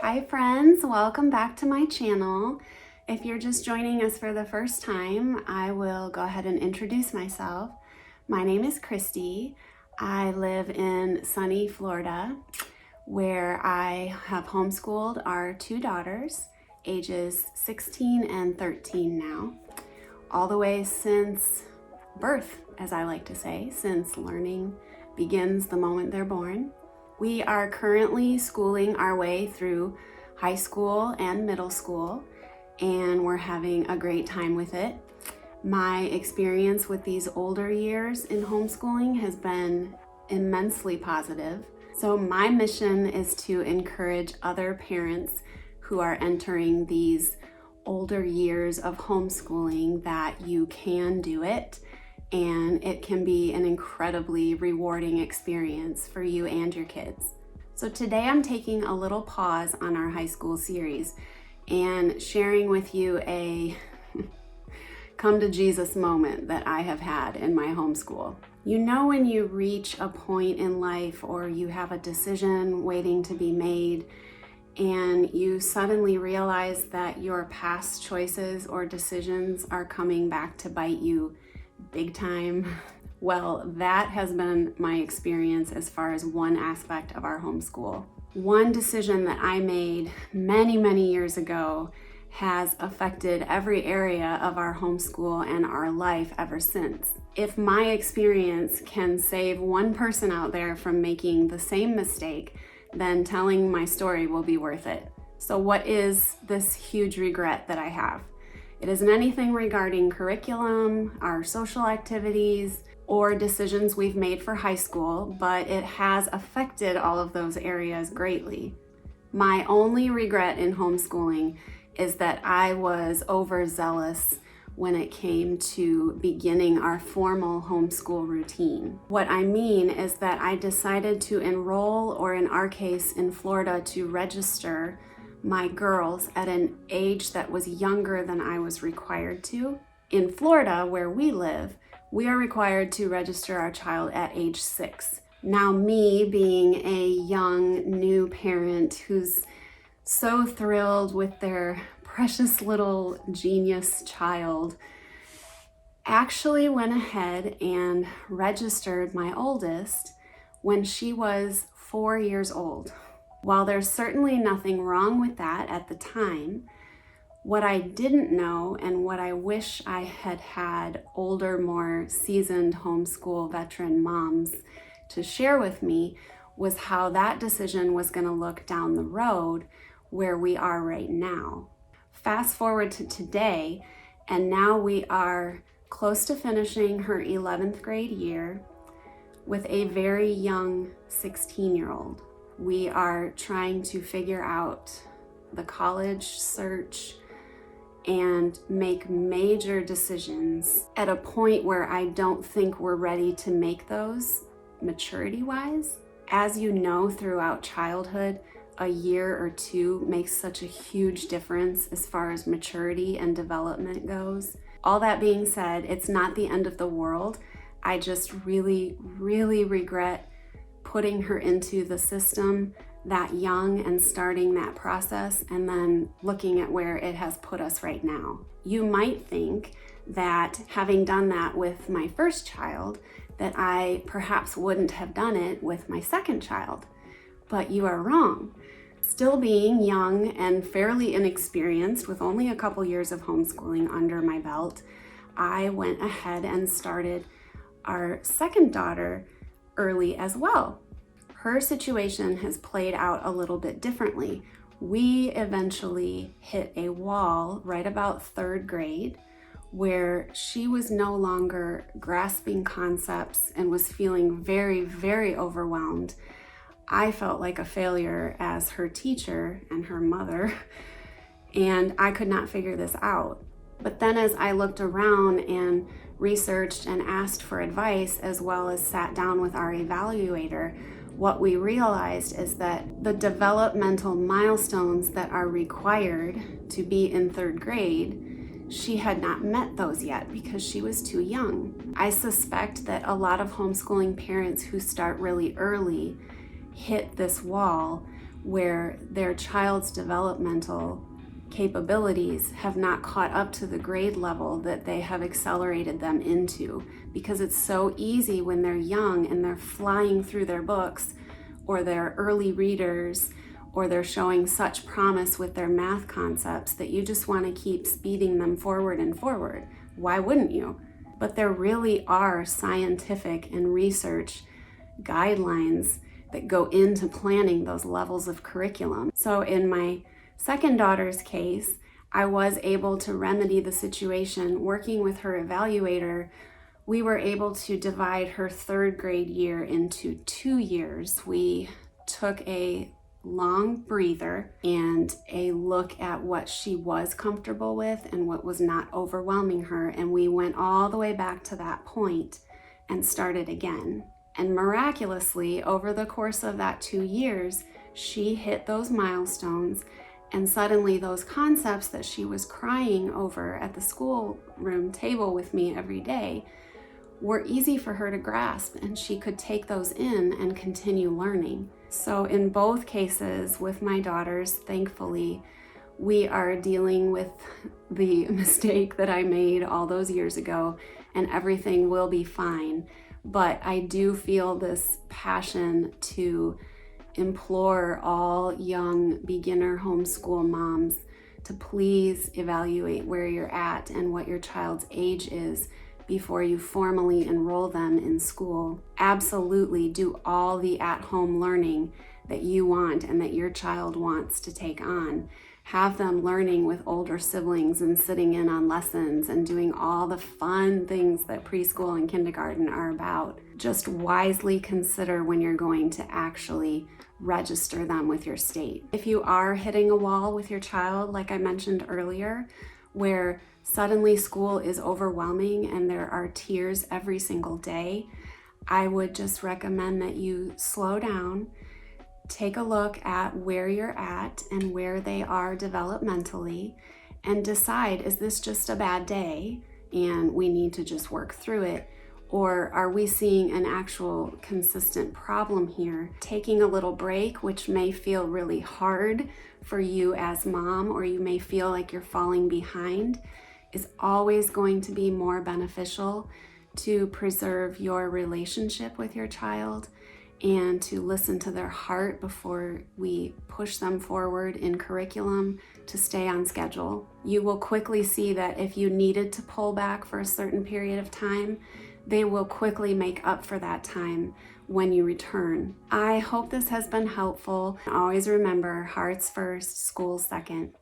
Hi friends, welcome back to my channel. If you're just joining us for the first time, I will go ahead and introduce myself. My name is Christy. I live in sunny Florida, where I have homeschooled our two daughters, ages 16 and 13 now, all the way since birth, as I like to say, since learning begins the moment they're born. We are currently schooling our way through high school and middle school, and we're having a great time with it. My experience with these older years in homeschooling has been immensely positive. So my mission is to encourage other parents who are entering these older years of homeschooling that you can do it, and it can be an incredibly rewarding experience for you and your kids. So today I'm taking a little pause on our high school series and sharing with you a come to Jesus moment that I have had in my homeschool. You know, when you reach a point in life or you have a decision waiting to be made and you suddenly realize that your past choices or decisions are coming back to bite you big time. Well, that has been my experience as far as one aspect of our homeschool. One decision that I made many years ago has affected every area of our homeschool and our life ever since. If my experience can save one person out there from making the same mistake, then telling my story will be worth it. So what is this huge regret that I have? It isn't anything regarding curriculum, our social activities, or decisions we've made for high school, but it has affected all of those areas greatly. My only regret in homeschooling is that I was overzealous when it came to beginning our formal homeschool routine. What I mean is that I decided to enroll, or in our case in Florida, to register my girls at an age that was younger than I was required to. In Florida, where we live, we are required to register our child at age 6. Now, me being a young new parent who's so thrilled with their precious little genius child, actually went ahead and registered my oldest when she was 4 years old. While there's certainly nothing wrong with that at the time, what I didn't know and what I wish I had had older, more seasoned homeschool veteran moms to share with me was how that decision was going to look down the road where we are right now. Fast forward to today, and now we are close to finishing her 11th grade year with a very young 16-year-old. We are trying to figure out the college search and make major decisions at a point where I don't think we're ready to make those maturity-wise. As you know, throughout childhood, a year or two makes such a huge difference as far as maturity and development goes. All that being said, it's not the end of the world. I just really regret putting her into the system that young and starting that process and then looking at where it has put us right now. You might think that having done that with my first child, that I perhaps wouldn't have done it with my second child, but you are wrong. Still being young and fairly inexperienced with only a couple years of homeschooling under my belt, I went ahead and started our second daughter early as well. Her situation has played out a little bit differently. We eventually hit a wall right about 3rd grade where she was no longer grasping concepts and was feeling very overwhelmed. I felt like a failure as her teacher and her mother, and I could not figure this out. But then as I looked around and researched and asked for advice, as well as sat down with our evaluator, what we realized is that the developmental milestones that are required to be in 3rd grade, she had not met those yet because she was too young. I suspect that a lot of homeschooling parents who start really early hit this wall where their child's developmental capabilities have not caught up to the grade level that they have accelerated them into, because it's so easy when they're young and they're flying through their books, or they're early readers, or they're showing such promise with their math concepts that you just want to keep speeding them forward and forward. Why wouldn't you? But there really are scientific and research guidelines that go into planning those levels of curriculum. So in my second daughter's case, I was able to remedy the situation. Working with her evaluator, we were able to divide her third grade year into 2 years. We took a long breather and a look at what she was comfortable with and what was not overwhelming her, and we went all the way back to that point and started again. And miraculously, over the course of that 2 years, she hit those milestones, and suddenly those concepts that she was crying over at the schoolroom table with me every day were easy for her to grasp, and she could take those in and continue learning. So in both cases with my daughters, thankfully, we are dealing with the mistake that I made all those years ago, and everything will be fine. But I do feel this passion to implore all young beginner homeschool moms to please evaluate where you're at and what your child's age is before you formally enroll them in school. Absolutely do all the at-home learning that you want and that your child wants to take on. Have them learning with older siblings and sitting in on lessons and doing all the fun things that preschool and kindergarten are about. Just wisely consider when you're going to actually register them with your state. If you are hitting a wall with your child, like I mentioned earlier, where suddenly school is overwhelming and there are tears every single day, I would just recommend that you slow down, take a look at where you're at and where they are developmentally, and decide, is this just a bad day and we need to just work through it? Or are we seeing an actual consistent problem here? Taking a little break, which may feel really hard for you as mom, or you may feel like you're falling behind, is always going to be more beneficial to preserve your relationship with your child and to listen to their heart before we push them forward in curriculum to stay on schedule. You will quickly see that if you needed to pull back for a certain period of time, they will quickly make up for that time when you return. I hope this has been helpful. Always remember, hearts first, school second.